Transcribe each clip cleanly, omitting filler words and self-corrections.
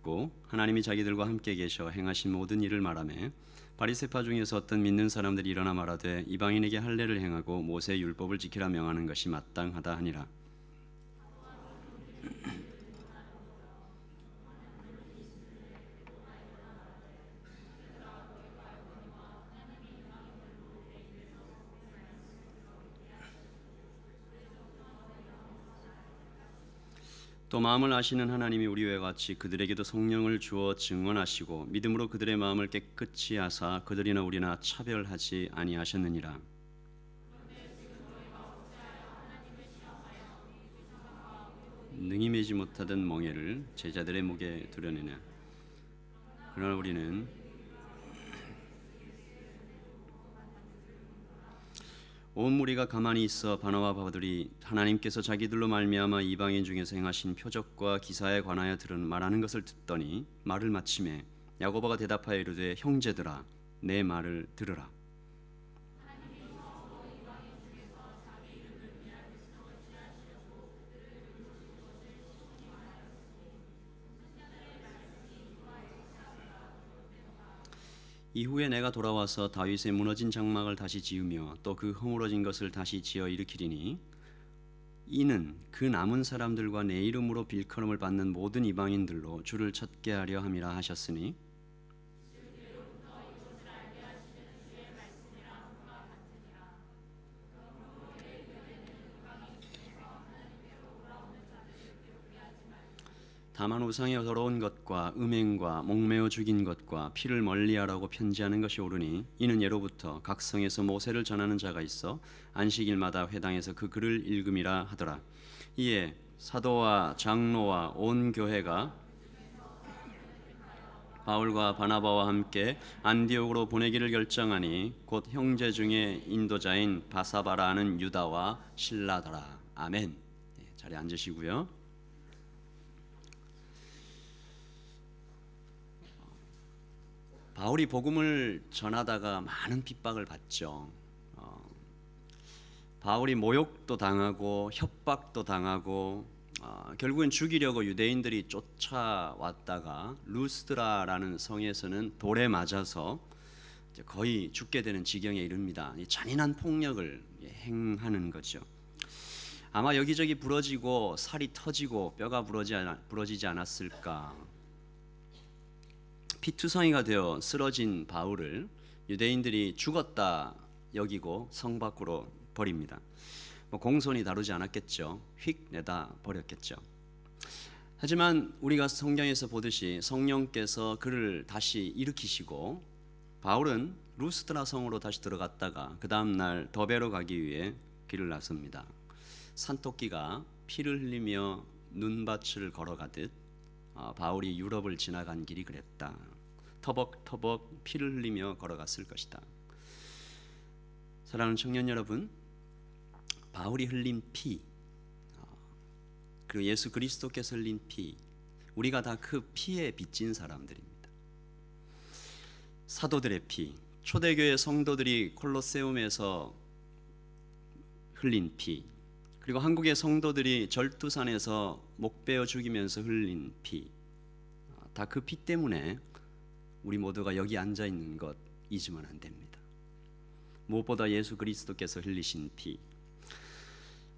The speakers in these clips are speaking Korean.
듣고 하나님이 자기들과 함께 계셔 행하신 모든 일을 말하며 바리새파 중에서 어떤 믿는 사람들이 일어나 말하되 이방인에게 할례를 행하고 모세의 율법을 지키라 명하는 것이 마땅하다 하니라. 또 마음을 아시는 하나님이 우리와 같이 그들에게도 성령을 주어 증언하시고 믿음으로 그들의 마음을 깨끗이 하사 그들이나 우리나 차별하지 아니하셨느니라. 능히 매지 못하던 멍에를 제자들의 목에 두려내나 그러나 우리는 온 무리가 가만히 있어 바나바 바들이 하나님께서 자기들로 말미암아 이방인 중에서 행하신 표적과 기사에 관하여 들은 말하는 것을 듣더니 말을 마치매 야고보가 대답하여 이르되 형제들아 내 말을 들으라. 이후에 내가 돌아와서 다윗의 무너진 장막을 다시 지으며 또 그 허물어진 것을 다시 지어 일으키리니 이는 그 남은 사람들과 내 이름으로 빌컬음을 받는 모든 이방인들로 주를 찾게 하려 함이라 하셨으니 다만 우상에 더러운 것과 음행과 목매어 죽인 것과 피를 멀리하라고 편지하는 것이 옳으니 이는 예로부터 각 성에서 모세를 전하는 자가 있어 안식일마다 회당에서 그 글을 읽음이라 하더라. 이에 사도와 장로와 온 교회가 바울과 바나바와 함께 안디옥으로 보내기를 결정하니 곧 형제 중에 인도자인 바사바라는 유다와 실라더라. 아멘. 자리에 앉으시고요. 바울이 복음을 전하다가 많은 핍박을 받죠. 바울이 모욕도 당하고 협박도 당하고 결국엔 죽이려고 유대인들이 쫓아왔다가 루스드라라는 성에서는 돌에 맞아서 거의 죽게 되는 지경에 이릅니다. 잔인한 폭력을 행하는 거죠. 아마 여기저기 부러지고 살이 터지고 뼈가 부러지지 않았을까. 피투성이가 되어 쓰러진 바울을 유대인들이 죽었다 여기고 성 밖으로 버립니다. 공손히 다루지 않았겠죠. 휙 내다 버렸겠죠. 하지만 우리가 성경에서 보듯이 성령께서 그를 다시 일으키시고 바울은 루스드라 성으로 다시 들어갔다가 그 다음 날 더베로 가기 위해 길을 나섭니다. 산토끼가 피를 흘리며 눈밭을 걸어가듯 바울이 유럽을 지나간 길이 그랬다. 터벅터벅 피를 흘리며 걸어갔을 것이다. 사랑하는 청년 여러분, 바울이 흘린 피 그리고 예수 그리스도께서 흘린 피, 우리가 다 그 피에 빚진 사람들입니다. 사도들의 피, 초대교회 성도들이 콜로세움에서 흘린 피, 그리고 한국의 성도들이 절두산에서 목베어 죽이면서 흘린 피, 다 그 피 때문에 우리 모두가 여기 앉아 있는 것 잊으면 안 됩니다. 무엇보다 예수 그리스도께서 흘리신 피.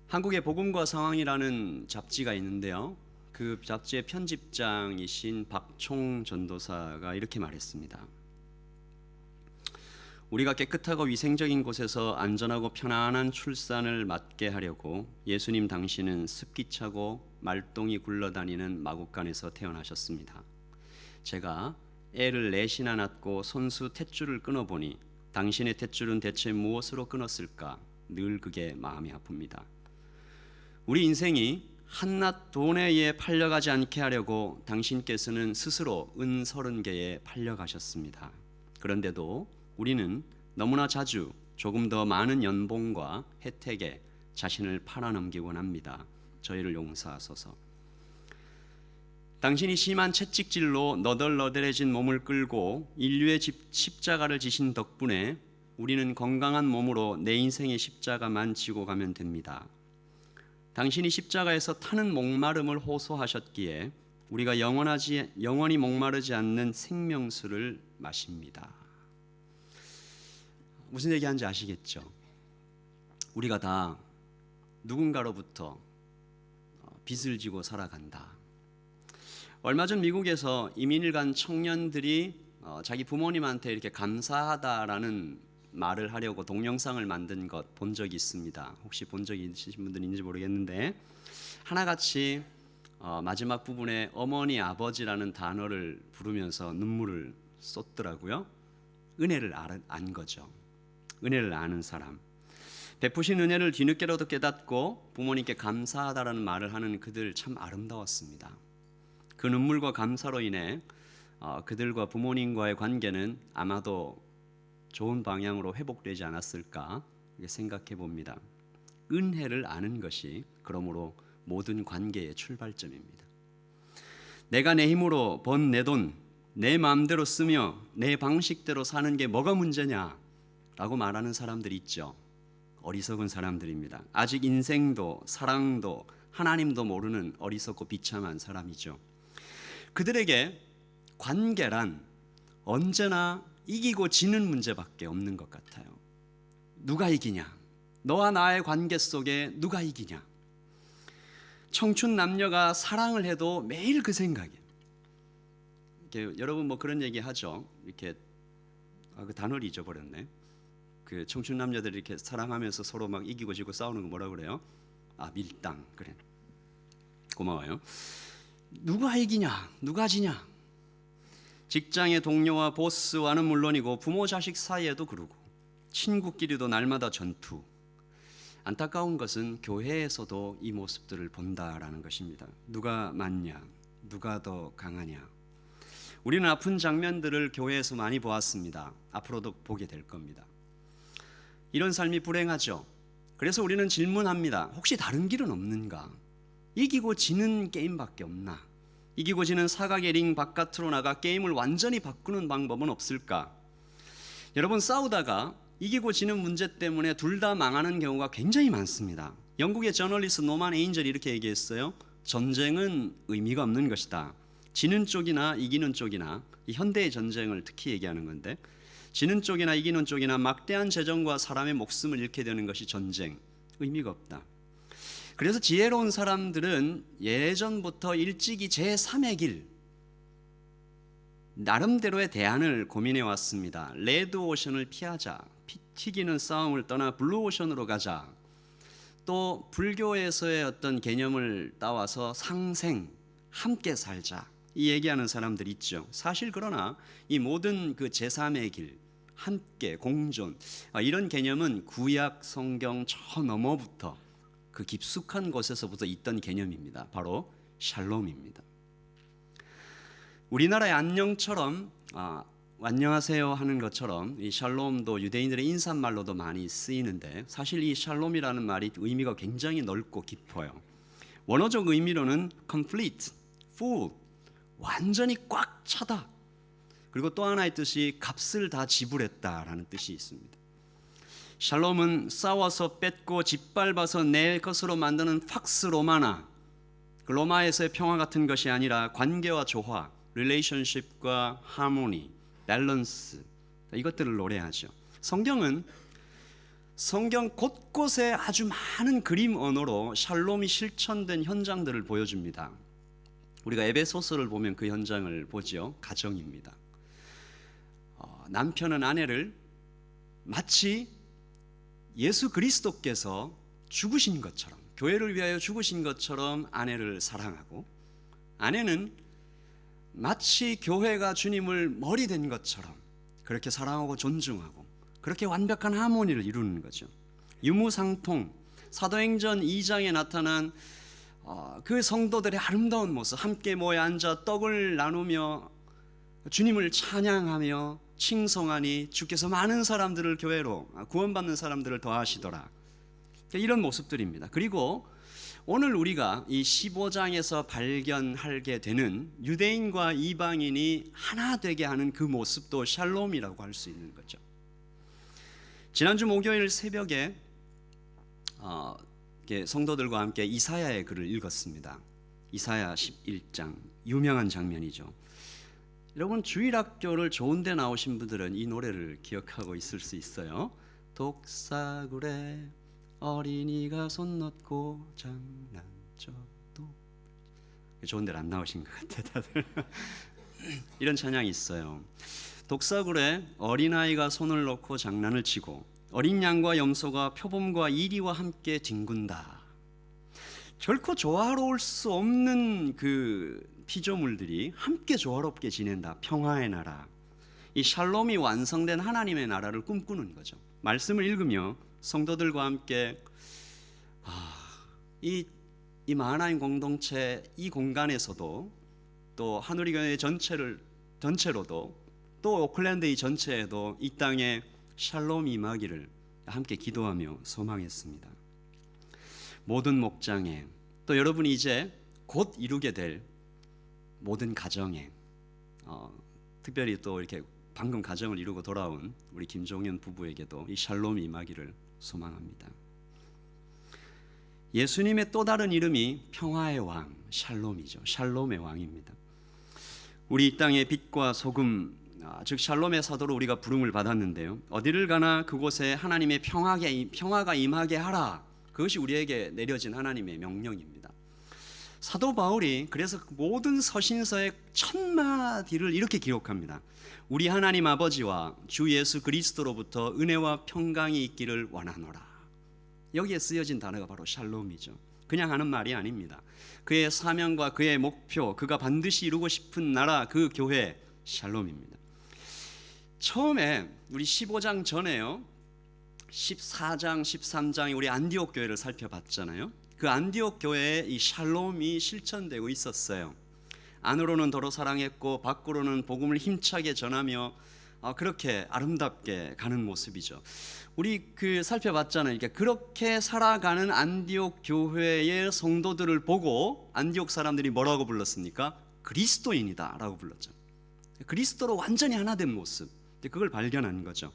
한국의 복음과 상황이라는 잡지가 있는데요. 그 잡지의 편집장이신 박총 전도사가 이렇게 말했습니다. 우리가 깨끗하고 위생적인 곳에서 안전하고 편안한 출산을 맞게 하려고 예수님 당신은 습기차고 말똥이 굴러다니는 마국간에서 태어나셨습니다. 제가 애를 넷이나 낳고 손수 탯줄을 끊어보니 당신의 탯줄은 대체 무엇으로 끊었을까? 늘 그게 마음이 아픕니다. 우리 인생이 한낱 돈에 의해 팔려가지 않게 하려고 당신께서는 스스로 은 30개에 팔려가셨습니다. 그런데도 우리는 너무나 자주 조금 더 많은 연봉과 혜택에 자신을 팔아넘기곤 합니다. 저희를 용서하소서. 당신이 심한 채찍질로 너덜너덜해진 몸을 끌고 인류의 십자가를 지신 덕분에 우리는 건강한 몸으로 내 인생의 십자가만 지고 가면 됩니다. 당신이 십자가에서 타는 목마름을 호소하셨기에 우리가 영원히 목마르지 않는 생명수를 마십니다. 무슨 얘기하는지 아시겠죠? 우리가 다 누군가로부터 빚을 지고 살아간다. 얼마 전 미국에서 이민을 간 청년들이 자기 부모님한테 이렇게 감사하다라는 말을 하려고 동영상을 만든 것 본 적이 있습니다. 혹시 본 적이 있으신 분들은 있는지 모르겠는데, 하나같이 마지막 부분에 어머니, 아버지라는 단어를 부르면서 눈물을 쏟더라고요. 은혜를 안 거죠. 은혜를 아는 사람. 베푸신 은혜를 뒤늦게라도 깨닫고 부모님께 감사하다라는 말을 하는 그들 참 아름다웠습니다. 그 눈물과 감사로 인해 그들과 부모님과의 관계는 아마도 좋은 방향으로 회복되지 않았을까 생각해 봅니다. 은혜를 아는 것이 그러므로 모든 관계의 출발점입니다. 내가 내 힘으로 번 내 돈, 내 마음대로 쓰며 내 방식대로 사는 게 뭐가 문제냐라고 말하는 사람들이 있죠. 어리석은 사람들입니다. 아직 인생도 사랑도 하나님도 모르는 어리석고 비참한 사람이죠. 그들에게 관계란 언제나 이기고 지는 문제밖에 없는 것 같아요. 누가 이기냐? 너와 나의 관계 속에 누가 이기냐? 청춘 남녀가 사랑을 해도 매일 그 생각이에요. 이렇게 여러분 뭐 그런 얘기 하죠. 이렇게 그 단어를 잊어버렸네. 그 청춘 남녀들이 이렇게 사랑하면서 서로 막 이기고 지고 싸우는 거 뭐라 그래요? 밀당. 그래. 고마워요. 누가 이기냐? 누가 지냐? 직장의 동료와 보스와는 물론이고 부모 자식 사이에도 그러고 친구끼리도 날마다 전투. 안타까운 것은 교회에서도 이 모습들을 본다라는 것입니다. 누가 맞냐? 누가 더 강하냐? 우리는 아픈 장면들을 교회에서 많이 보았습니다. 앞으로도 보게 될 겁니다. 이런 삶이 불행하죠. 그래서 우리는 질문합니다. 혹시 다른 길은 없는가? 이기고 지는 게임밖에 없나? 이기고 지는 사각의 링 바깥으로 나가 게임을 완전히 바꾸는 방법은 없을까? 여러분, 싸우다가 이기고 지는 문제 때문에 둘 다 망하는 경우가 굉장히 많습니다. 영국의 저널리스트 노만 에인절이 이렇게 얘기했어요. 전쟁은 의미가 없는 것이다. 지는 쪽이나 이기는 쪽이나, 이 현대의 전쟁을 특히 얘기하는 건데, 지는 쪽이나 이기는 쪽이나 막대한 재정과 사람의 목숨을 잃게 되는 것이 전쟁, 의미가 없다. 그래서 지혜로운 사람들은 예전부터 일찍이 제3의 길, 나름대로의 대안을 고민해 왔습니다. 레드오션을 피하자, 피 튀기는 싸움을 떠나 블루오션으로 가자, 또 불교에서의 어떤 개념을 따와서 상생, 함께 살자, 이 얘기하는 사람들이 있죠. 사실 그러나 이 모든 그 제3의 길, 함께 공존, 이런 개념은 구약 성경 저 너머부터, 그 깊숙한 곳에서부터 있던 개념입니다. 바로 샬롬입니다. 우리나라의 안녕처럼 안녕하세요 하는 것처럼 이 샬롬도 유대인들의 인사말로도 많이 쓰이는데, 사실 이 샬롬이라는 말이 의미가 굉장히 넓고 깊어요. 원어적 의미로는 complete, full, 완전히 꽉 차다. 그리고 또 하나의 뜻이 값을 다 지불했다라는 뜻이 있습니다. 샬롬은 싸워서 뺏고 짓밟아서 내 것으로 만드는 팍스 로마나, 그 로마에서의 평화 같은 것이 아니라 관계와 조화, 릴레이션십과 하모니, 밸런스, 이것들을 노래하죠. 성경은 성경 곳곳에 아주 많은 그림 언어로 샬롬이 실천된 현장들을 보여줍니다. 우리가 에베소서를 보면 그 현장을 보죠. 가정입니다. 남편은 아내를 마치 예수 그리스도께서 죽으신 것처럼, 교회를 위하여 죽으신 것처럼 아내를 사랑하고, 아내는 마치 교회가 주님을 머리 된 것처럼 그렇게 사랑하고 존중하고, 그렇게 완벽한 하모니를 이루는 거죠. 유무상통, 사도행전 2장에 나타난 그 성도들의 아름다운 모습, 함께 모여 앉아 떡을 나누며 주님을 찬양하며 칭송하니 주께서 많은 사람들을 교회로, 구원받는 사람들을 더하시더라. 이런 모습들입니다. 그리고 오늘 우리가 이 15장에서 발견하게 되는 유대인과 이방인이 하나 되게 하는 그 모습도 샬롬이라고 할 수 있는 거죠. 지난주 목요일 새벽에 성도들과 함께 이사야의 글을 읽었습니다. 이사야 11장 유명한 장면이죠. 여러분 주일학교를 좋은 데 나오신 분들은 이 노래를 기억하고 있을 수 있어요. 독사굴에 어린이가 손 넣고 장난쳐도. 좋은 데를 안 나오신 것 같아 다들. 이런 찬양이 있어요. 독사굴에 어린아이가 손을 놓고 장난을 치고 어린 양과 염소가 표범과 이리와 함께 뒹군다. 결코 조화로울 수 없는 그 피조물들이 함께 조화롭게 지낸다. 평화의 나라, 이 샬롬이 완성된 하나님의 나라를 꿈꾸는 거죠. 말씀을 읽으며 성도들과 함께 이 마하나임 공동체 이 공간에서도 또 하누리교회 전체로도 또 오클랜드 이 전체에도 이 땅에 샬롬이 임하기를 함께 기도하며 소망했습니다. 모든 목장에 또 여러분이 이제 곧 이루게 될 모든 가정에 특별히 또 이렇게 방금 가정을 이루고 돌아온 우리 김종현 부부에게도 이 샬롬이 임하기를 소망합니다. 예수님의 또 다른 이름이 평화의 왕 샬롬이죠. 샬롬의 왕입니다. 우리 이 땅의 빛과 소금 즉 샬롬의 사도로 우리가 부름을 받았는데요. 어디를 가나 그곳에 하나님의 평화가 임하게 하라. 그것이 우리에게 내려진 하나님의 명령입니다. 사도 바울이 그래서 모든 서신서의 첫 마디를 이렇게 기록합니다. 우리 하나님 아버지와 주 예수 그리스도로부터 은혜와 평강이 있기를 원하노라. 여기에 쓰여진 단어가 바로 샬롬이죠. 그냥 하는 말이 아닙니다. 그의 사명과 그의 목표, 그가 반드시 이루고 싶은 나라, 그 교회 샬롬입니다. 처음에 우리 15장 전에요, 14장, 13장에 우리 안디옥 교회를 살펴봤잖아요. 그 안디옥 교회에 이 샬롬이 실천되고 있었어요. 안으로는 더러 사랑했고 밖으로는 복음을 힘차게 전하며 그렇게 아름답게 가는 모습이죠. 우리 살펴봤잖아요. 그러니까 그렇게 살아가는 안디옥 교회의 성도들을 보고 안디옥 사람들이 뭐라고 불렀습니까? 그리스도인이다라고 불렀죠. 그리스도로 완전히 하나 된 모습, 그걸 발견한 거죠.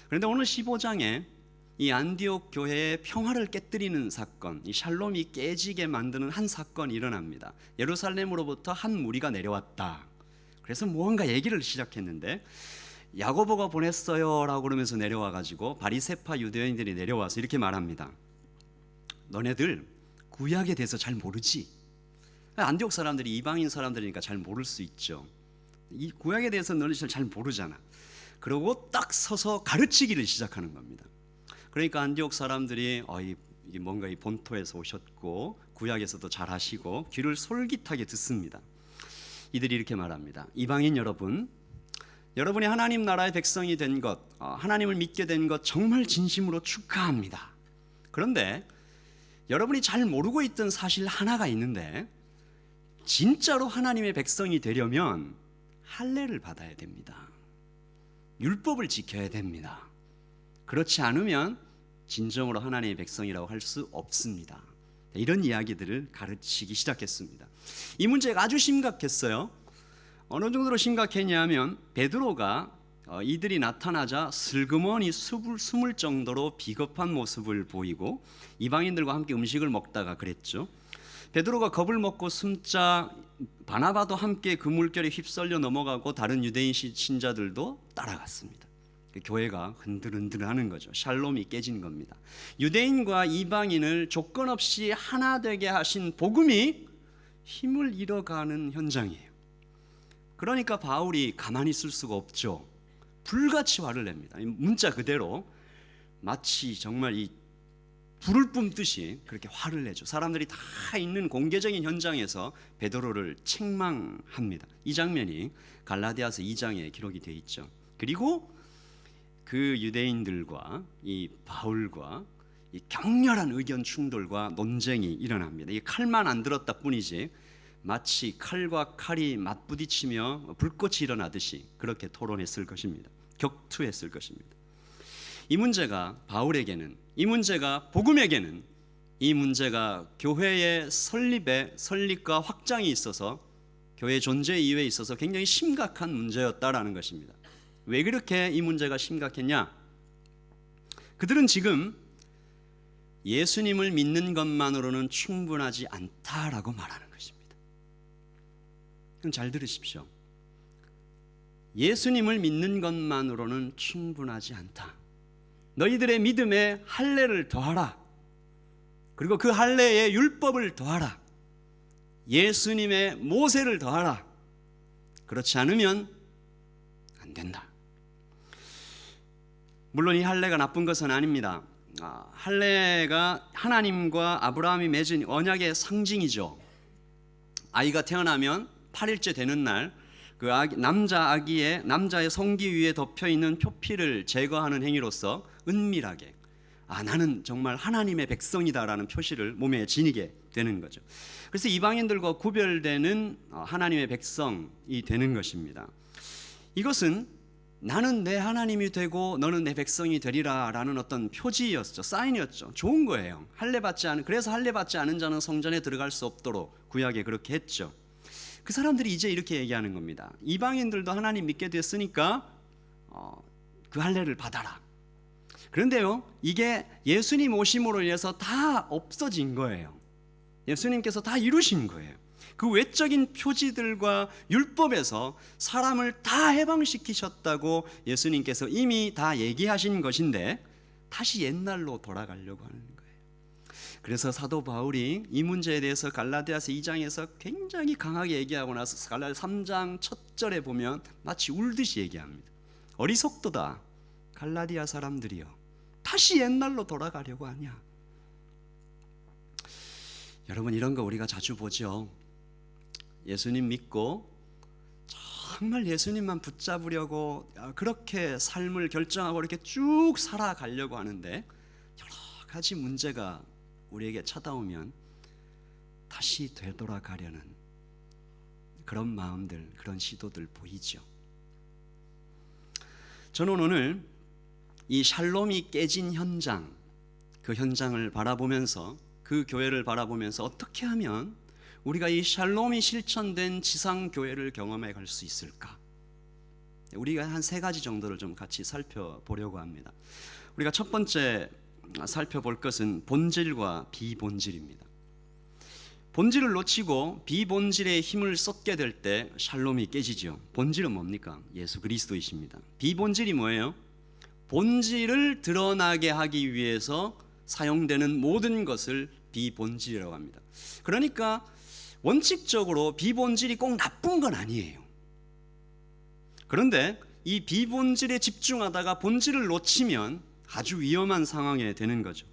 그런데 오늘 15장에 이 안디옥 교회의 평화를 깨뜨리는 사건, 이 샬롬이 깨지게 만드는 한 사건이 일어납니다. 예루살렘으로부터 한 무리가 내려왔다. 그래서 무언가 얘기를 시작했는데 야고보가 보냈어요 라고 그러면서 내려와가지고 바리새파 유대인들이 내려와서 이렇게 말합니다. 너네들 구약에 대해서 잘 모르지? 안디옥 사람들이 이방인 사람들이니까 잘 모를 수 있죠. 이 구약에 대해서 너네들 잘 모르잖아. 그러고 딱 서서 가르치기를 시작하는 겁니다. 그러니까 안디옥 사람들이 이게 뭔가 이 본토에서 오셨고 구약에서도 잘 하시고 귀를 솔깃하게 듣습니다. 이들이 이렇게 말합니다. 이방인 여러분, 여러분이 하나님 나라의 백성이 된 것, 하나님을 믿게 된 것 정말 진심으로 축하합니다. 그런데 여러분이 잘 모르고 있던 사실 하나가 있는데 진짜로 하나님의 백성이 되려면 할례를 받아야 됩니다. 율법을 지켜야 됩니다. 그렇지 않으면 진정으로 하나님의 백성이라고 할 수 없습니다. 이런 이야기들을 가르치기 시작했습니다. 이 문제가 아주 심각했어요. 어느 정도로 심각했냐면 베드로가 이들이 나타나자 슬그머니 숨을 정도로 비겁한 모습을 보이고 이방인들과 함께 음식을 먹다가 그랬죠. 베드로가 겁을 먹고 숨자 바나바도 함께 그 물결에 휩쓸려 넘어가고 다른 유대인 신자들도 따라갔습니다. 교회가 흔들흔들하는 거죠. 샬롬이 깨진 겁니다. 유대인과 이방인을 조건 없이 하나 되게 하신 복음이 힘을 잃어가는 현장이에요. 그러니까 바울이 가만히 있을 수가 없죠. 불같이 화를 냅니다. 문자 그대로 마치 정말 이 불을 뿜듯이 그렇게 화를 내죠. 사람들이 다 있는 공개적인 현장에서 베드로를 책망합니다. 이 장면이 갈라디아서 2장에 기록이 되어 있죠. 그리고 그 유대인들과 이 바울과 이 격렬한 의견 충돌과 논쟁이 일어납니다. 이 칼만 안 들었다 뿐이지 마치 칼과 칼이 맞부딪히며 불꽃이 일어나듯이 그렇게 토론했을 것입니다. 격투했을 것입니다. 이 문제가 바울에게는, 이 문제가 복음에게는, 이 문제가 교회의 설립과 확장이 있어서 교회의 존재 이유에 있어서 굉장히 심각한 문제였다라는 것입니다. 왜 그렇게 이 문제가 심각했냐? 그들은 지금 예수님을 믿는 것만으로는 충분하지 않다라고 말하는 것입니다. 잘 들으십시오. 예수님을 믿는 것만으로는 충분하지 않다. 너희들의 믿음에 할례를 더하라. 그리고 그 할례에 율법을 더하라. 예수님의 모세를 더하라. 그렇지 않으면 안 된다. 물론 이 할례가 나쁜 것은 아닙니다. 할례가 하나님과 아브라함이 맺은 언약의 상징이죠. 아이가 태어나면 8일째 되는 날 그 남자의 성기 위에 덮여 있는 표피를 제거하는 행위로서 은밀하게 나는 정말 하나님의 백성이다라는 표시를 몸에 지니게 되는 거죠. 그래서 이방인들과 구별되는 하나님의 백성이 되는 것입니다. 이것은 나는 내 하나님이 되고 너는 내 백성이 되리라라는 어떤 표지였죠. 사인이었죠. 좋은 거예요. 그래서 할례 받지 않은 자는 성전에 들어갈 수 없도록 구약에 그렇게 했죠. 그 사람들이 이제 이렇게 얘기하는 겁니다. 이방인들도 하나님 믿게 됐으니까 그 할례를 받아라. 그런데요, 이게 예수님 오심으로 인해서 다 없어진 거예요. 예수님께서 다 이루신 거예요. 그 외적인 표지들과 율법에서 사람을 다 해방시키셨다고 예수님께서 이미 다 얘기하신 것인데 다시 옛날로 돌아가려고 하는 거예요. 그래서 사도 바울이 이 문제에 대해서 갈라디아서 2장에서 굉장히 강하게 얘기하고 나서 갈라디아 3장 첫 절에 보면 마치 울듯이 얘기합니다. 어리석도다 갈라디아 사람들이여, 다시 옛날로 돌아가려고 하냐. 여러분, 이런 거 우리가 자주 보죠. 예수님 믿고 정말 예수님만 붙잡으려고 그렇게 삶을 결정하고 이렇게 쭉 살아가려고 하는데 여러 가지 문제가 우리에게 찾아오면 다시 되돌아가려는 그런 마음들, 그런 시도들 보이죠. 저는 오늘 이 샬롬이 깨진 현장, 그 현장을 바라보면서, 그 교회를 바라보면서 어떻게 하면 우리가 이 샬롬이 실천된 지상교회를 경험해 갈 수 있을까? 우리가 한 3가지 정도를 좀 같이 살펴보려고 합니다. 우리가 첫 번째 살펴볼 것은 본질과 비본질입니다. 본질을 놓치고 비본질의 힘을 쏟게 될 때 샬롬이 깨지죠. 본질은 뭡니까? 예수 그리스도이십니다. 비본질이 뭐예요? 본질을 드러나게 하기 위해서 사용되는 모든 것을 비본질이라고 합니다. 그러니까 원칙적으로 비본질이 꼭 나쁜 건 아니에요. 그런데 이 비본질에 집중하다가 본질을 놓치면 아주 위험한 상황에 되는 거죠.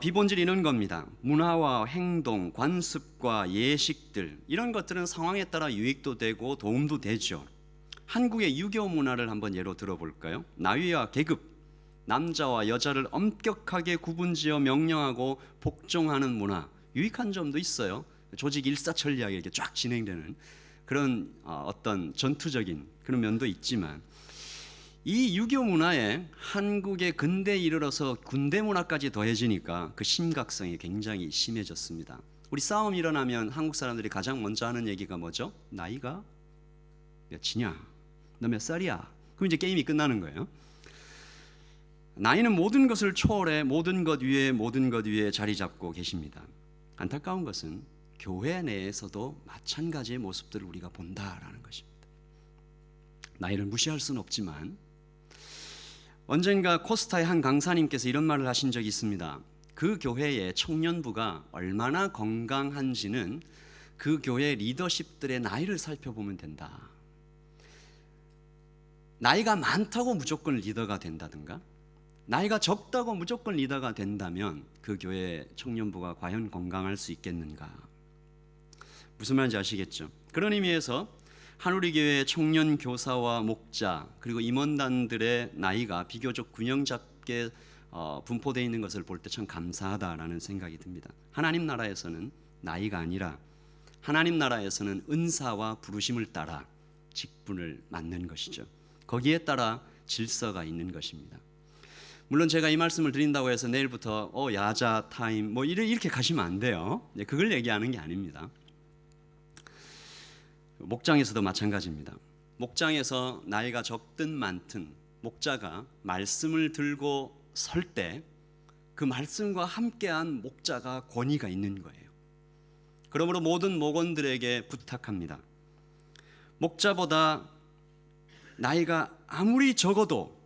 비본질이 이런 겁니다. 문화와 행동, 관습과 예식들, 이런 것들은 상황에 따라 유익도 되고 도움도 되죠. 한국의 유교 문화를 한번 예로 들어볼까요? 나이와 계급, 남자와 여자를 엄격하게 구분지어 명령하고 복종하는 문화, 유익한 점도 있어요. 조직 일사천리하게 이렇게 쫙 진행되는 그런 어떤 전투적인 그런 면도 있지만, 이 유교 문화에 한국의 근대에 이르러서 군대 문화까지 더해지니까 그 심각성이 굉장히 심해졌습니다. 우리 싸움 일어나면 한국 사람들이 가장 먼저 하는 얘기가 뭐죠? 나이가 몇이냐? 너 몇 살이야? 그럼 이제 게임이 끝나는 거예요. 나이는 모든 것을 초월해 모든 것 위에 자리 잡고 계십니다. 안타까운 것은 교회 내에서도 마찬가지의 모습들을 우리가 본다라는 것입니다. 나이를 무시할 수는 없지만 언젠가 코스타의 한 강사님께서 이런 말을 하신 적이 있습니다. 그 교회의 청년부가 얼마나 건강한지는 그 교회 리더십들의 나이를 살펴보면 된다. 나이가 많다고 무조건 리더가 된다든가, 나이가 적다고 무조건 리더가 된다면 그 교회 청년부가 과연 건강할 수 있겠는가? 무슨 말인지 아시겠죠? 그런 의미에서 한우리교회 청년 교사와 목자 그리고 임원단들의 나이가 비교적 균형 잡게 분포되어 있는 것을 볼 때 참 감사하다라는 생각이 듭니다. 하나님 나라에서는 나이가 아니라 하나님 나라에서는 은사와 부르심을 따라 직분을 맡는 것이죠. 거기에 따라 질서가 있는 것입니다. 물론 제가 이 말씀을 드린다고 해서 내일부터 야자 타임 뭐 이렇게 가시면 안 돼요. 그걸 얘기하는 게 아닙니다. 목장에서도 마찬가지입니다. 목장에서 나이가 적든 많든 목자가 말씀을 들고 설 때 그 말씀과 함께한 목자가 권위가 있는 거예요. 그러므로 모든 목원들에게 부탁합니다. 목자보다 나이가 아무리 적어도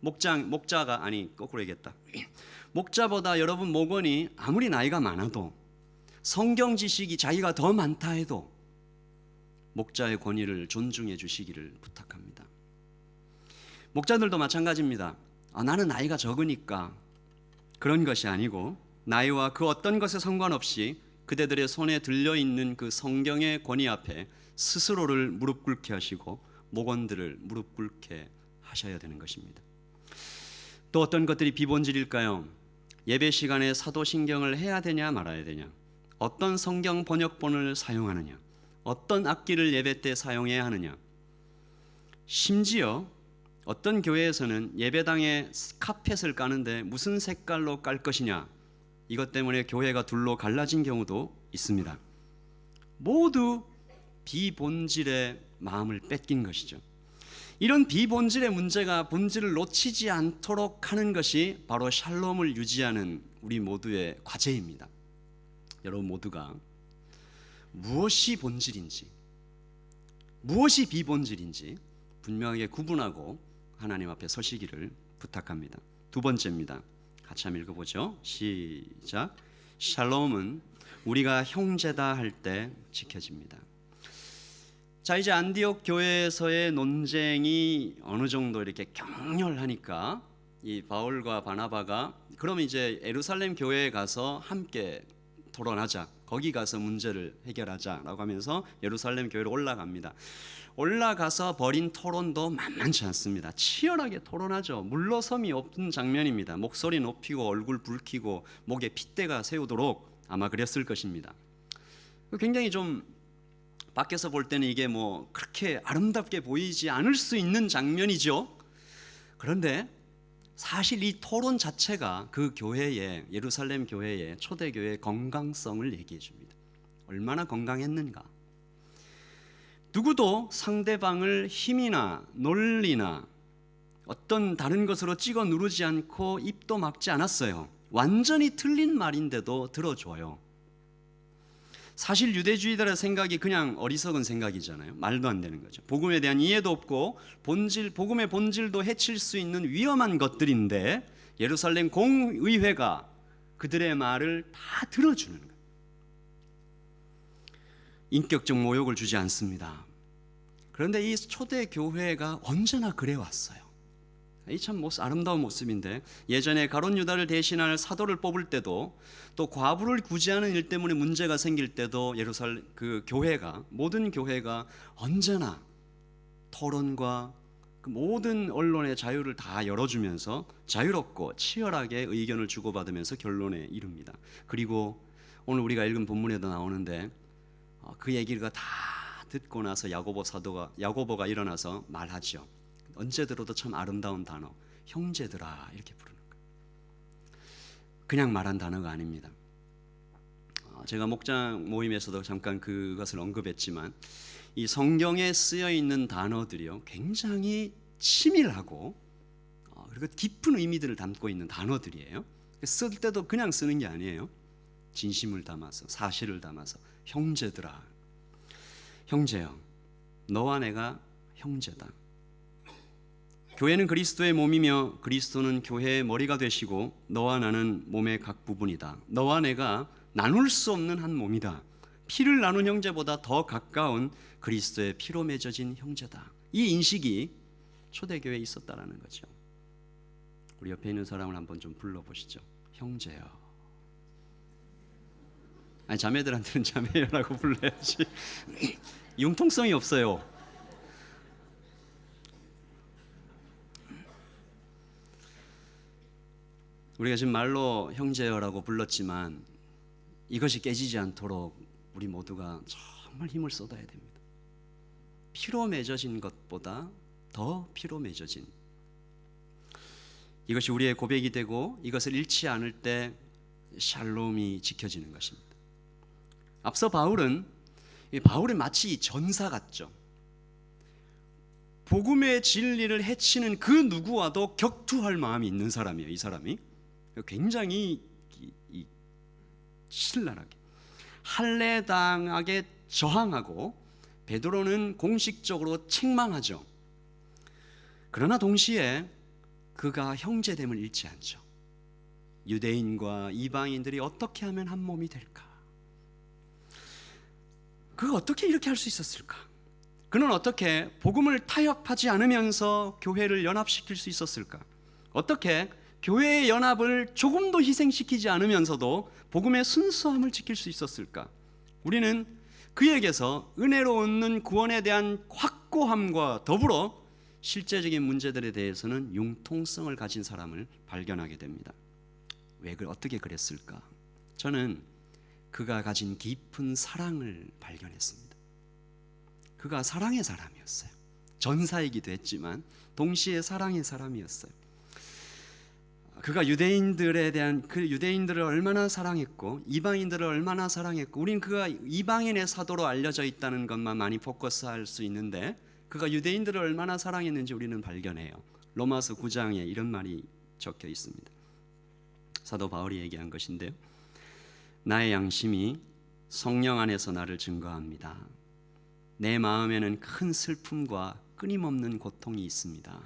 목자가 아니 거꾸로 얘기했다. 목자보다 여러분 목원이 아무리 나이가 많아도 성경 지식이 자기가 더 많다 해도 목자의 권위를 존중해 주시기를 부탁합니다. 목자들도 마찬가지입니다. 나는 나이가 적으니까 그런 것이 아니고 나이와 그 어떤 것에 상관없이 그대들의 손에 들려있는 그 성경의 권위 앞에 스스로를 무릎 꿇게 하시고 목원들을 무릎 꿇게 하셔야 되는 것입니다. 또 어떤 것들이 비본질일까요? 예배 시간에 사도신경을 해야 되냐 말아야 되냐, 어떤 성경 번역본을 사용하느냐, 어떤 악기를 예배 때 사용해야 하느냐, 심지어 어떤 교회에서는 예배당에 카펫을 까는데 무슨 색깔로 깔 것이냐, 이것 때문에 교회가 둘로 갈라진 경우도 있습니다. 모두 비본질의 마음을 뺏긴 것이죠. 이런 비본질의 문제가 본질을 놓치지 않도록 하는 것이 바로 샬롬을 유지하는 우리 모두의 과제입니다. 여러분 모두가 무엇이 본질인지 무엇이 비본질인지 분명하게 구분하고 하나님 앞에 서시기를 부탁합니다. 두 번째입니다. 같이 한번 읽어보죠. 시작. 샬롬은 우리가 형제다 할 때 지켜집니다. 자, 이제 안디옥 교회에서의 논쟁이 어느 정도 이렇게 격렬하니까 이 바울과 바나바가 그럼 이제 예루살렘 교회에 가서 함께 토론하자, 거기 가서 문제를 해결하자라고 하면서 예루살렘 교회로 올라갑니다. 올라가서 벌인 토론도 만만치 않습니다. 치열하게 토론하죠. 물러섬이 없는 장면입니다. 목소리 높이고 얼굴 붉히고 목에 핏대가 새우도록 아마 그랬을 것입니다. 굉장히 좀 밖에서 볼 때는 이게 뭐 그렇게 아름답게 보이지 않을 수 있는 장면이죠. 그런데 사실 이 토론 자체가 그 교회의, 예루살렘 교회의 초대교회의 건강성을 얘기해 줍니다. 얼마나 건강했는가. 누구도 상대방을 힘이나 논리나 어떤 다른 것으로 찍어 누르지 않고 입도 막지 않았어요. 완전히 틀린 말인데도 들어줘요. 사실 유대주의들의 생각이 그냥 어리석은 생각이잖아요. 말도 안 되는 거죠. 복음에 대한 이해도 없고 복음의 본질도 해칠 수 있는 위험한 것들인데 예루살렘 공의회가 그들의 말을 다 들어주는 거예요. 인격적 모욕을 주지 않습니다. 그런데 이 초대 교회가 언제나 그래 왔어요. 이 참 아름다운 모습인데, 예전에 가룟 유다를 대신할 사도를 뽑을 때도, 또 과부를 구제하는 일 때문에 문제가 생길 때도 예루살렘 그 교회가, 모든 교회가 언제나 토론과 그 모든 언론의 자유를 다 열어주면서 자유롭고 치열하게 의견을 주고받으면서 결론에 이릅니다. 그리고 오늘 우리가 읽은 본문에도 나오는데 그 얘기가 다 듣고 나서 야고보가 일어나서 말하죠. 언제 들어도 참 아름다운 단어, 형제들아, 이렇게 부르는 거예요. 그냥 말한 단어가 아닙니다. 제가 목장 모임에서도 잠깐 그것을 언급했지만 이 성경에 쓰여 있는 단어들이요 굉장히 치밀하고 그리고 깊은 의미들을 담고 있는 단어들이에요. 쓸 때도 그냥 쓰는 게 아니에요. 진심을 담아서, 사실을 담아서. 형제들아, 형제여, 너와 내가 형제다. 교회는 그리스도의 몸이며 그리스도는 교회의 머리가 되시고 너와 나는 몸의 각 부분이다. 너와 내가 나눌 수 없는 한 몸이다. 피를 나눈 형제보다 더 가까운 그리스도의 피로 맺어진 형제다. 이 인식이 초대교회에 있었다라는 거죠. 우리 옆에 있는 사람을 한번 좀 불러보시죠. 형제요. 아니, 자매들한테는 자매라고 불러야지. 융통성이 없어요. 우리가 지금 말로 형제여라고 불렀지만 이것이 깨지지 않도록 우리 모두가 정말 힘을 쏟아야 됩니다. 피로 맺어진 것보다 더 피로 맺어진, 이것이 우리의 고백이 되고 이것을 잃지 않을 때 샬롬이 지켜지는 것입니다. 앞서 바울은 마치 전사 같죠. 복음의 진리를 해치는 그 누구와도 격투할 마음이 있는 사람이에요. 이 사람이 굉장히 신랄하게 할례당하게 저항하고 베드로는 공식적으로 책망하죠. 그러나 동시에 그가 형제됨을 잃지 않죠. 유대인과 이방인들이 어떻게 하면 한 몸이 될까? 그가 어떻게 이렇게 할 수 있었을까? 그는 어떻게 복음을 타협하지 않으면서 교회를 연합시킬 수 있었을까? 어떻게 교회의 연합을 조금도 희생시키지 않으면서도 복음의 순수함을 지킬 수 있었을까? 우리는 그에게서 은혜로 얻는 구원에 대한 확고함과 더불어 실제적인 문제들에 대해서는 융통성을 가진 사람을 발견하게 됩니다. 왜 어떻게 그랬을까? 저는 그가 가진 깊은 사랑을 발견했습니다. 그가 사랑의 사람이었어요. 전사이기도 했지만 동시에 사랑의 사람이었어요. 그가 유대인들을 얼마나 사랑했고 이방인들을 얼마나 사랑했고, 우린 그가 이방인의 사도로 알려져 있다는 것만 많이 포커스할 수 있는데 그가 유대인들을 얼마나 사랑했는지 우리는 발견해요. 로마서 9장에 이런 말이 적혀 있습니다. 사도 바울이 얘기한 것인데요. 나의 양심이 성령 안에서 나를 증거합니다. 내 마음에는 큰 슬픔과 끊임없는 고통이 있습니다.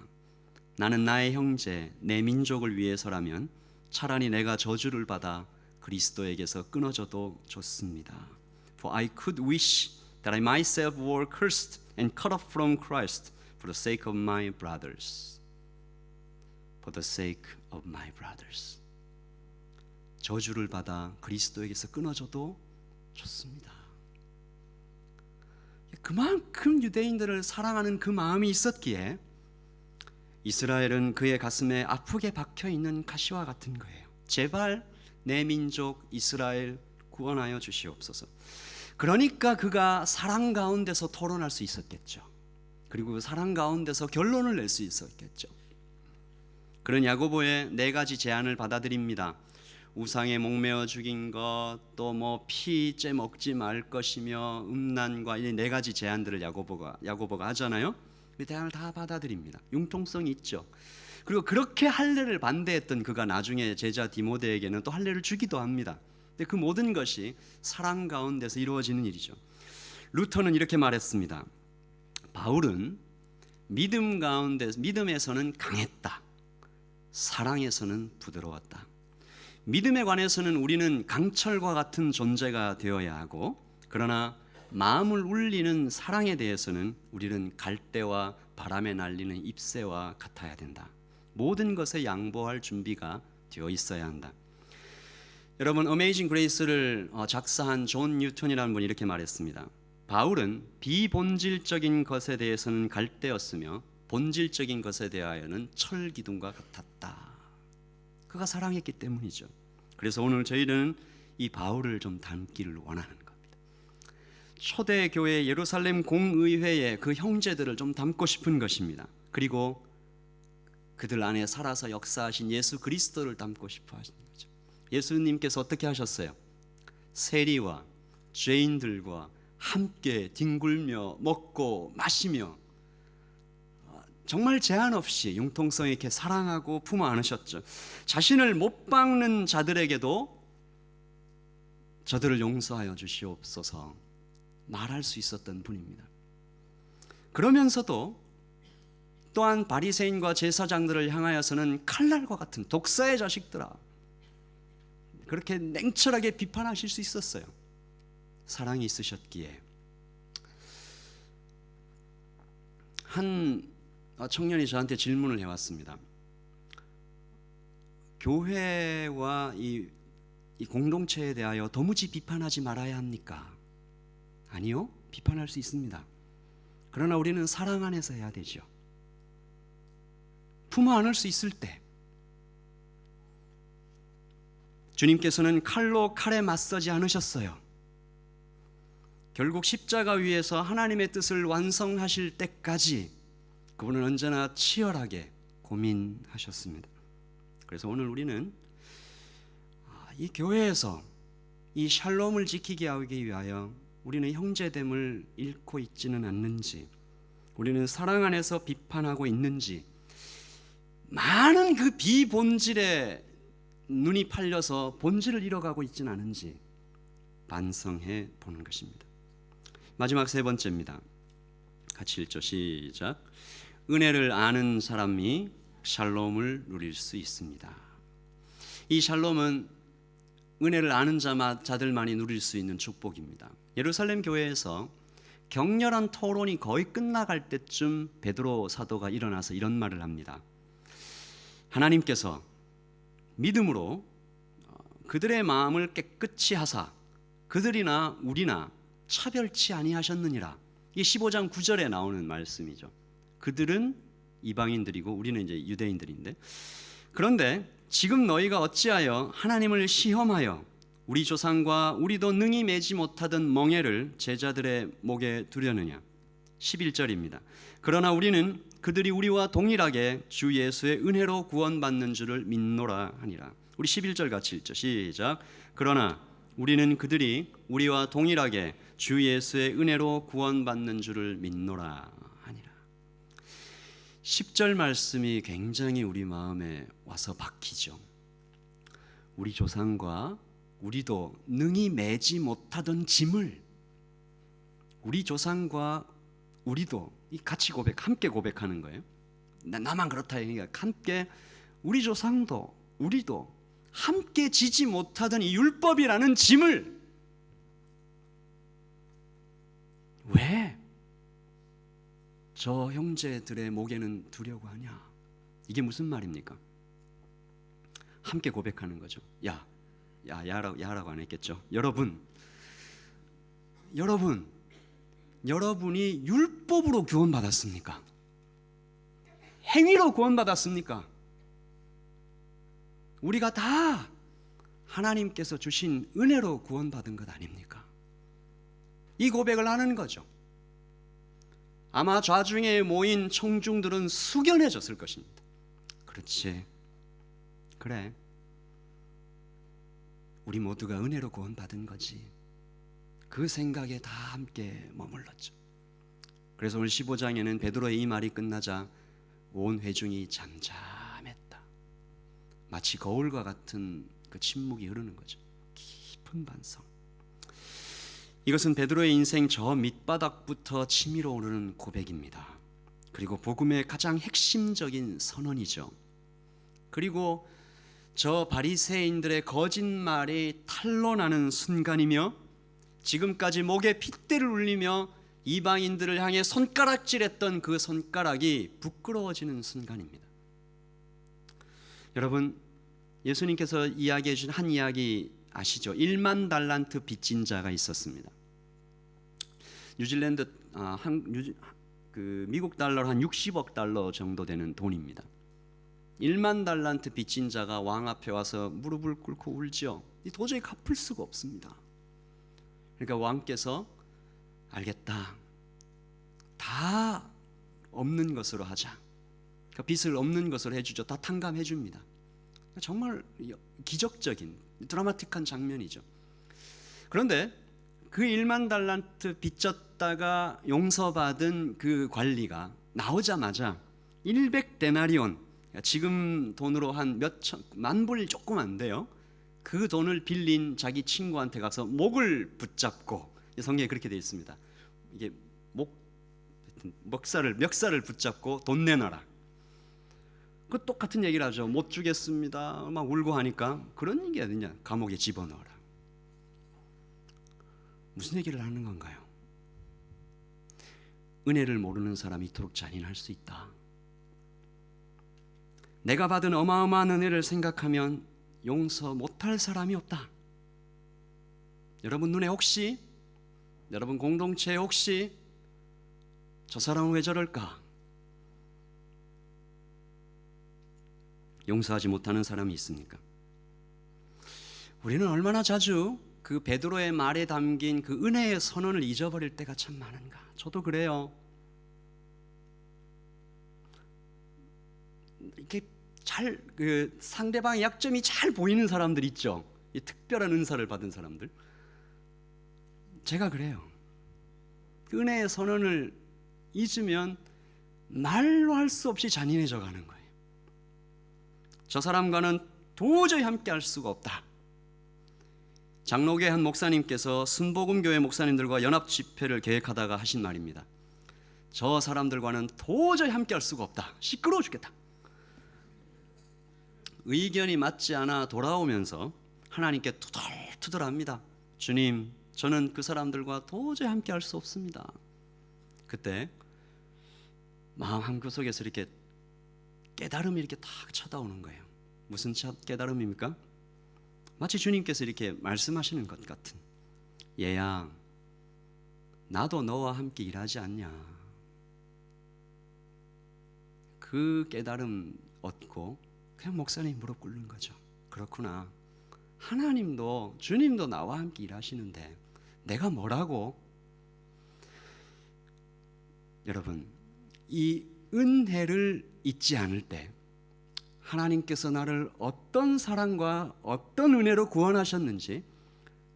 나는 나의 형제, 내 민족을 위해서라면 차라리 내가 저주를 받아 그리스도에게서 끊어져도 좋습니다. For I could wish that I myself were cursed and cut off from Christ for the sake of my brothers. For the sake of my brothers. 저주를 받아 그리스도에게서 끊어져도 좋습니다. 그만큼 유대인들을 사랑하는 그 마음이 있었기에 이스라엘은 그의 가슴에 아프게 박혀있는 가시와 같은 거예요. 제발 내 민족 이스라엘 구원하여 주시옵소서. 그러니까 그가 사랑 가운데서 토론할 수 있었겠죠. 그리고 사랑 가운데서 결론을 낼 수 있었겠죠. 그런 야고보의 4가지 제안을 받아들입니다. 우상에 목매어 죽인 것, 또 뭐 피째 먹지 말 것이며 음란과 이 4가지 제안들을 야고보가 하잖아요. 그 대안을 다 받아들입니다. 융통성이 있죠. 그리고 그렇게 할례를 반대했던 그가 나중에 제자 디모데에게는 또 할례를 주기도 합니다. 근데 그 모든 것이 사랑 가운데서 이루어지는 일이죠. 루터는 이렇게 말했습니다. 바울은 믿음에서는 강했다. 사랑에서는 부드러웠다. 믿음에 관해서는 우리는 강철과 같은 존재가 되어야 하고, 그러나 마음을 울리는 사랑에 대해서는 우리는 갈대와 바람에 날리는 잎새와 같아야 된다. 모든 것에 양보할 준비가 되어 있어야 한다. 여러분, 어메이징 그레이스를 작사한 존 뉴턴이라는 분이 이렇게 말했습니다. 바울은 비본질적인 것에 대해서는 갈대였으며 본질적인 것에 대하여는 철기둥과 같았다. 그가 사랑했기 때문이죠. 그래서 오늘 저희는 이 바울을 좀 닮기를 원하는 겁니다. 초대교회 예루살렘 공의회의 그 형제들을 좀 닮고 싶은 것입니다. 그리고 그들 안에 살아서 역사하신 예수 그리스도를 닮고 싶어 하시는 거죠. 예수님께서 어떻게 하셨어요? 세리와 죄인들과 함께 뒹굴며 먹고 마시며 정말 제한 없이 융통성 있게 사랑하고 품어 안으셨죠. 자신을 못 박는 자들에게도 저들을 용서하여 주시옵소서 말할 수 있었던 분입니다. 그러면서도 또한 바리새인과 제사장들을 향하여서는 칼날과 같은 독사의 자식들아, 그렇게 냉철하게 비판하실 수 있었어요. 사랑이 있으셨기에. 한 청년이 저한테 질문을 해왔습니다. 교회와 이 공동체에 대하여 도무지 비판하지 말아야 합니까? 아니요, 비판할 수 있습니다. 그러나 우리는 사랑 안에서 해야 되죠. 품어 안을 수 있을 때. 주님께서는 칼로 칼에 맞서지 않으셨어요. 결국 십자가 위에서 하나님의 뜻을 완성하실 때까지 그분은 언제나 치열하게 고민하셨습니다. 그래서 오늘 우리는 이 교회에서 이 샬롬을 지키게 하기 위하여 우리는 형제됨을 잃고 있지는 않는지, 우리는 사랑 안에서 비판하고 있는지, 많은 그 비본질에 눈이 팔려서 본질을 잃어가고 있지는 않은지 반성해 보는 것입니다. 마지막 세 번째입니다. 같이 읽죠. 시작. 은혜를 아는 사람이 샬롬을 누릴 수 있습니다. 이 샬롬은 은혜를 아는 자들만이 누릴 수 있는 축복입니다. 예루살렘 교회에서 격렬한 토론이 거의 끝나갈 때쯤 베드로 사도가 일어나서 이런 말을 합니다. 하나님께서 믿음으로 그들의 마음을 깨끗이 하사 그들이나 우리나 차별치 아니하셨느니라. 이게 15장 9절에 나오는 말씀이죠. 그들은 이방인들이고 우리는 이제 유대인들인데, 그런데 지금 너희가 어찌하여 하나님을 시험하여 우리 조상과 우리도 능히 매지 못하던 멍에를 제자들의 목에 두려느냐. 11절입니다. 그러나 우리는 그들이 우리와 동일하게 주 예수의 은혜로 구원받는 줄을 믿노라 하니라. 우리 11절 같이 읽죠. 시작. 그러나 우리는 그들이 우리와 동일하게 주 예수의 은혜로 구원받는 줄을 믿노라 하니라. 10절 말씀이 굉장히 우리 마음에 와서 박히죠. 우리 조상과 우리도 능히 매지 못하던 짐을, 우리 조상과 우리도 이 같이 함께 고백하는 거예요. 나만 그렇다 얘기가 함께, 우리 조상도 우리도 함께 지지 못하던 이 율법이라는 짐을 왜 저 형제들의 목에는 두려고 하냐? 이게 무슨 말입니까? 함께 고백하는 거죠. 야라고 안 했겠죠. 여러분이 율법으로 구원받았습니까? 행위로 구원받았습니까? 우리가 다 하나님께서 주신 은혜로 구원받은 것 아닙니까? 이 고백을 하는 거죠. 아마 좌중에 모인 청중들은 숙연해졌을 것입니다. 그렇지, 그래, 우리 모두가 은혜로 구원받은 거지. 그 생각에 다 함께 머물렀죠. 그래서 오늘 15장에는 베드로의 이 말이 끝나자 온 회중이 잠잠했다. 마치 거울과 같은 그 침묵이 흐르는 거죠. 깊은 반성. 이것은 베드로의 인생 저 밑바닥부터 치밀어 오르는 고백입니다. 그리고 복음의 가장 핵심적인 선언이죠. 그리고 저 바리새인들의 거짓말이 탄로나는 순간이며, 지금까지 목에 핏대를 울리며 이방인들을 향해 손가락질했던 그 손가락이 부끄러워지는 순간입니다. 여러분, 예수님께서 이야기해 주신 한 이야기 아시죠? 1만 달란트 빚진 자가 있었습니다. 뉴질랜드 미국 달러로 한 60억 달러 정도 되는 돈입니다. 1만 달란트 빚진 자가 왕 앞에 와서 무릎을 꿇고 울죠. 도저히 갚을 수가 없습니다. 그러니까 왕께서 알겠다, 다 없는 것으로 하자. 그러니까 빚을 없는 것으로 해주죠. 다 탕감해 줍니다. 정말 기적적인 드라마틱한 장면이죠. 그런데 그 1만 달란트 빚졌다가 용서받은 그 관리가 나오자마자 100데나리온, 지금 돈으로 한 몇만 불 조금 안 돼요. 그 돈을 빌린 자기 친구한테 가서 목을 붙잡고, 성경에 그렇게 되어 있습니다. 이게 멱살을 붙잡고 돈 내놔라. 그 똑같은 얘기를 하죠. 못 주겠습니다. 막 울고 하니까 그런 얘기 아니냐. 감옥에 집어넣어라. 무슨 얘기를 하는 건가요? 은혜를 모르는 사람이 이토록 잔인할 수 있다. 내가 받은 어마어마한 은혜를 생각하면 용서 못할 사람이 없다. 여러분 눈에 혹시, 여러분 공동체에 혹시 저 사람은 왜 저럴까? 용서하지 못하는 사람이 있습니까? 우리는 얼마나 자주 그 베드로의 말에 담긴 그 은혜의 선언을 잊어버릴 때가 참 많은가. 저도 그래요. 이렇게 잘 상대방의 약점이 잘 보이는 사람들 있죠. 이 특별한 은사를 받은 사람들. 제가 그래요. 그 은혜의 선언을 잊으면 말로 할 수 없이 잔인해져 가는 거예요. 저 사람과는 도저히 함께 할 수가 없다. 장로교회 한 목사님께서 순복음교회 목사님들과 연합 집회를 계획하다가 하신 말입니다. 저 사람들과는 도저히 함께할 수가 없다. 시끄러워 죽겠다. 의견이 맞지 않아 돌아오면서 하나님께 투덜투덜합니다. 주님, 저는 그 사람들과 도저히 함께할 수 없습니다. 그때 마음 한구석에서 이렇게 깨달음이 이렇게 탁 쳐다오는 거예요. 무슨 깨달음입니까? 마치 주님께서 이렇게 말씀하시는 것 같은, 얘야, 나도 너와 함께 일하지 않냐. 그 깨달음 얻고 그냥 목사님 무릎 꿇는 거죠. 그렇구나. 하나님도, 주님도 나와 함께 일하시는데 내가 뭐라고? 여러분, 이 은혜를 잊지 않을 때 하나님께서 나를 어떤 사랑과 어떤 은혜로 구원하셨는지,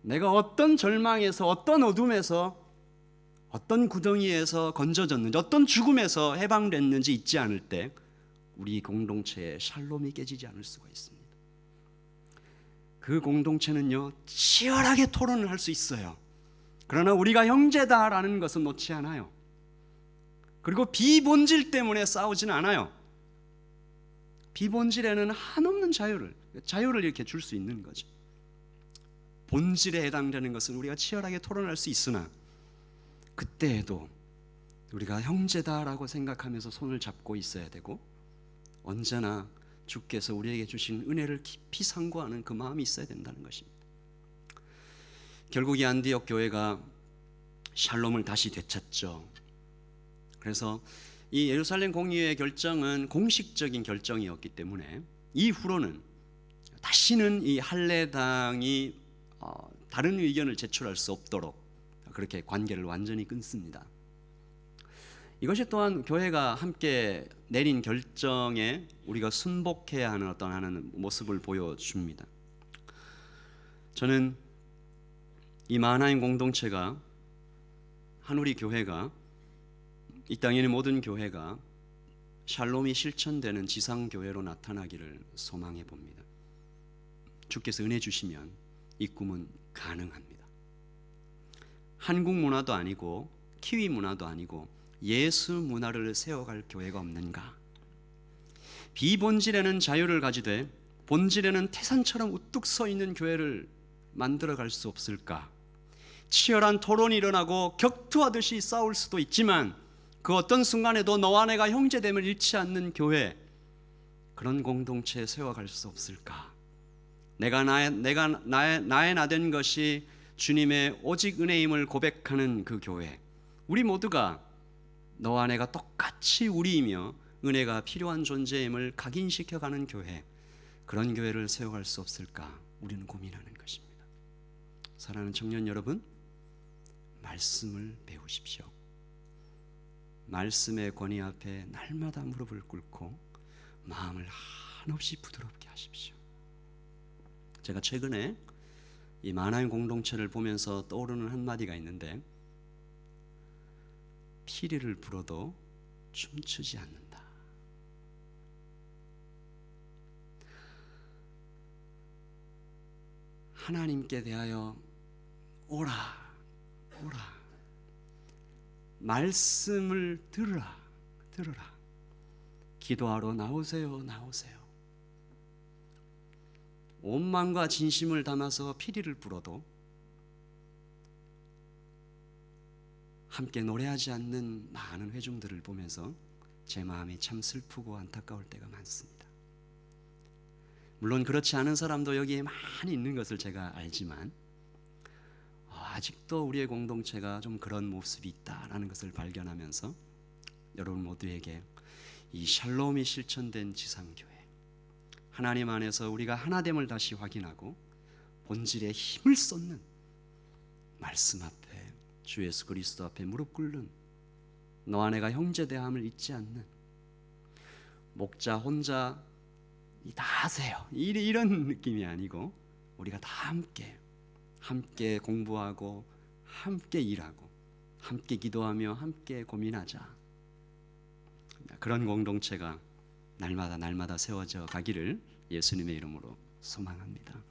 내가 어떤 절망에서, 어떤 어둠에서, 어떤 구덩이에서 건져졌는지, 어떤 죽음에서 해방됐는지 잊지 않을 때 우리 공동체의 샬롬이 깨지지 않을 수가 있습니다. 그 공동체는요, 치열하게 토론을 할 수 있어요. 그러나 우리가 형제다라는 것은 놓지 않아요. 그리고 비본질 때문에 싸우지는 않아요. 비본질에는 한없는 자유를 이렇게 줄 수 있는 거죠. 본질에 해당되는 것은 우리가 치열하게 토론할 수 있으나 그때에도 우리가 형제다라고 생각하면서 손을 잡고 있어야 되고, 언제나 주께서 우리에게 주신 은혜를 깊이 상고하는 그 마음이 있어야 된다는 것입니다. 결국 이 안디옥 교회가 샬롬을 다시 되찾죠. 그래서 이 예루살렘 공의회의 결정은 공식적인 결정이었기 때문에 이후로는 다시는 이 할례당이 다른 의견을 제출할 수 없도록 그렇게 관계를 완전히 끊습니다. 이것이 또한 교회가 함께 내린 결정에 우리가 순복해야 하는 어떤 하는 모습을 보여줍니다. 저는 이 만하인 공동체가, 한 우리 교회가, 이 땅에 있는 모든 교회가 샬롬이 실천되는 지상교회로 나타나기를 소망해 봅니다. 주께서 은혜 주시면 이 꿈은 가능합니다. 한국 문화도 아니고 키위 문화도 아니고 예수 문화를 세워갈 교회가 없는가? 비본질에는 자유를 가지되 본질에는 태산처럼 우뚝 서 있는 교회를 만들어갈 수 없을까? 치열한 토론이 일어나고 격투하듯이 싸울 수도 있지만 그 어떤 순간에도 너와 내가 형제됨을 잃지 않는 교회, 그런 공동체에 세워갈 수 없을까? 나의 나 된 것이 주님의 오직 은혜임을 고백하는 그 교회, 우리 모두가 너와 내가 똑같이 우리이며 은혜가 필요한 존재임을 각인시켜가는 교회, 그런 교회를 세워갈 수 없을까? 우리는 고민하는 것입니다. 사랑하는 청년 여러분, 말씀을 배우십시오. 말씀의 권위 앞에 날마다 무릎을 꿇고 마음을 한없이 부드럽게 하십시오. 제가 최근에 이 만화인 공동체를 보면서 떠오르는 한마디가 있는데, 피리를 불어도 춤추지 않는다. 하나님께 대하여 오라. 말씀을 들으라. 기도하러 나오세요. 온 마음과 진심을 담아서 피리를 불어도 함께 노래하지 않는 많은 회중들을 보면서 제 마음이 참 슬프고 안타까울 때가 많습니다. 물론 그렇지 않은 사람도 여기에 많이 있는 것을 제가 알지만 아직도 우리의 공동체가 좀 그런 모습이 있다라는 것을 발견하면서 여러분 모두에게 이 샬롬이 실천된 지상교회, 하나님 안에서 우리가 하나됨을 다시 확인하고 본질에 힘을 쏟는 말씀 앞에, 주 예수 그리스도 앞에 무릎 꿇는, 너와 내가 형제대함을 잊지 않는, 목자 혼자 다 하세요 이런 느낌이 아니고 우리가 다 함께 공부하고 함께 일하고 함께 기도하며 함께 고민하자. 그런 공동체가 날마다 세워져 가기를 예수님의 이름으로 소망합니다.